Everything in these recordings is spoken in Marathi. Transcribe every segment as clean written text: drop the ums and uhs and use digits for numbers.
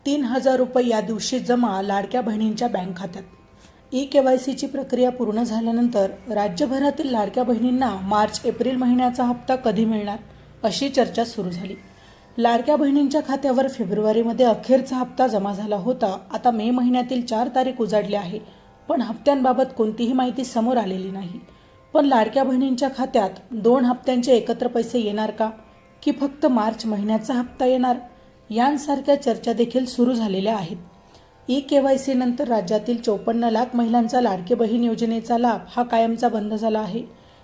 3,000 रुपये या दिवशी जमा लाडक्या बहिणींच्या बँक खात्यात। ई-केवायसीची प्रक्रिया पूर्ण झाल्यानंतर राज्यभरातील लाडक्या बहिणींना मार्च-एप्रिल महिन्याचा हप्ता कधी मिळणार अशी चर्चा सुरू झाली। लाडक्या बहिणींच्या खात्यावर फेब्रुवारीमध्ये अखेरचा हप्ता जमा झाला होता। आता मे महिन्यातील 4 तारीख उजाडली आहे, पण हप्त्यांबाबत कोणतीही माहिती समोर आलेली नाही। पण लाडक्या बहिणींच्या खात्यात 2 हप्त्यांचे एकत्र पैसे येणार का, की फक्त मार्च महिन्याचा हप्ता येणार, यांसारख्या चर्चा देखील सुरू झालेल्या आहेत। ई-केवायसी नंतर राज्यातील 54 लाख महिलांचा लाडकी बहीण योजनेचा लाभ हा कायमचा बंद झाला आहे।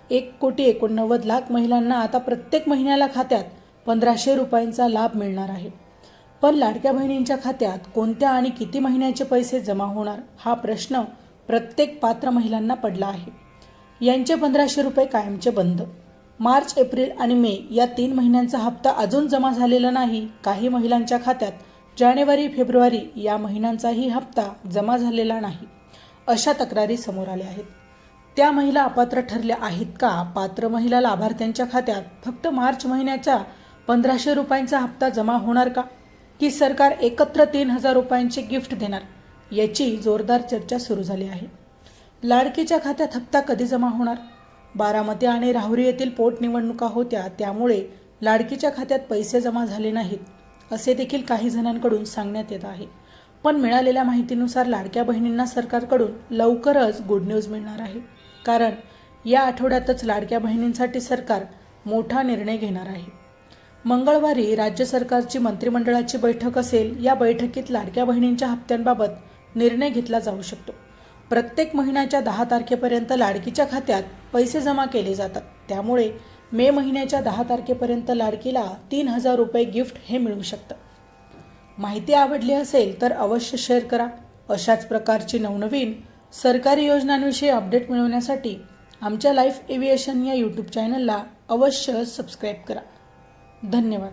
1,89,00,000 महिलांना आता प्रत्येक महिन्याला खात्यात 1,500 रुपयांचा लाभ मिळणार आहे। पण लाडक्या बहिणींच्या खात्यात कोणत्या आणि किती महिन्याचे पैसे जमा होणार हा प्रश्न प्रत्येक पात्र महिलांना पडला आहे। यांचे 1,500 रुपये कायमचे बंद। मार्च, एप्रिल आणि मे या 3 महिन्यांचा हप्ता अजून जमा झालेला नाही। काही महिलांच्या खात्यात जानेवारी, फेब्रुवारी या महिन्यांचाही हप्ता जमा झालेला नाही, अशा तक्रारी समोर आल्या आहेत। त्या महिला अपात्र ठरल्या आहेत का? पात्र महिला लाभार्थ्यांच्या खात्यात फक्त मार्च महिन्याचा 1,500 रुपयांचा हप्ता जमा होणार का, की सरकार एकत्र 3,000 रुपयांचे गिफ्ट देणार, याची जोरदार चर्चा सुरू झाली आहे। लाडकीच्या खात्यात हप्ता कधी जमा होणार? बारामती आणि राहुरी येथील पोटनिवडणुका होत्या, त्यामुळे लाडकीच्या खात्यात पैसे जमा झाले नाहीत असे देखील काही जणांकडून सांगण्यात येत आहे। पण मिळालेल्या माहितीनुसार लाडक्या बहिणींना सरकारकडून लवकरच गुड न्यूज मिळणार आहे, कारण या आठवड्यातच लाडक्या बहिणींसाठी सरकार मोठा निर्णय घेणार आहे। मंगळवारी राज्य सरकारची मंत्रिमंडळाची बैठक असेल। या बैठकीत लाडक्या बहिणींच्या हप्त्यांबाबत निर्णय घेतला जाऊ शकतो। प्रत्येक महिन्याच्या 10 तारखेपर्यंत लाडकीच्या खात्यात पैसे जमा केले जातात, त्यामुळे मे महिन्याच्या 10 तारखेपर्यंत लाडकीला 3,000 रुपये गिफ्ट हे मिळू शकतं। माहिती आवडली असेल तर अवश्य शेअर करा। अशाच प्रकारची नवनवीन सरकारी योजनांविषयी अपडेट मिळवण्यासाठी आमच्या लाईफ एव्हिएशन या यूट्यूब चॅनलला अवश्य सबस्क्राईब करा। धन्यवाद।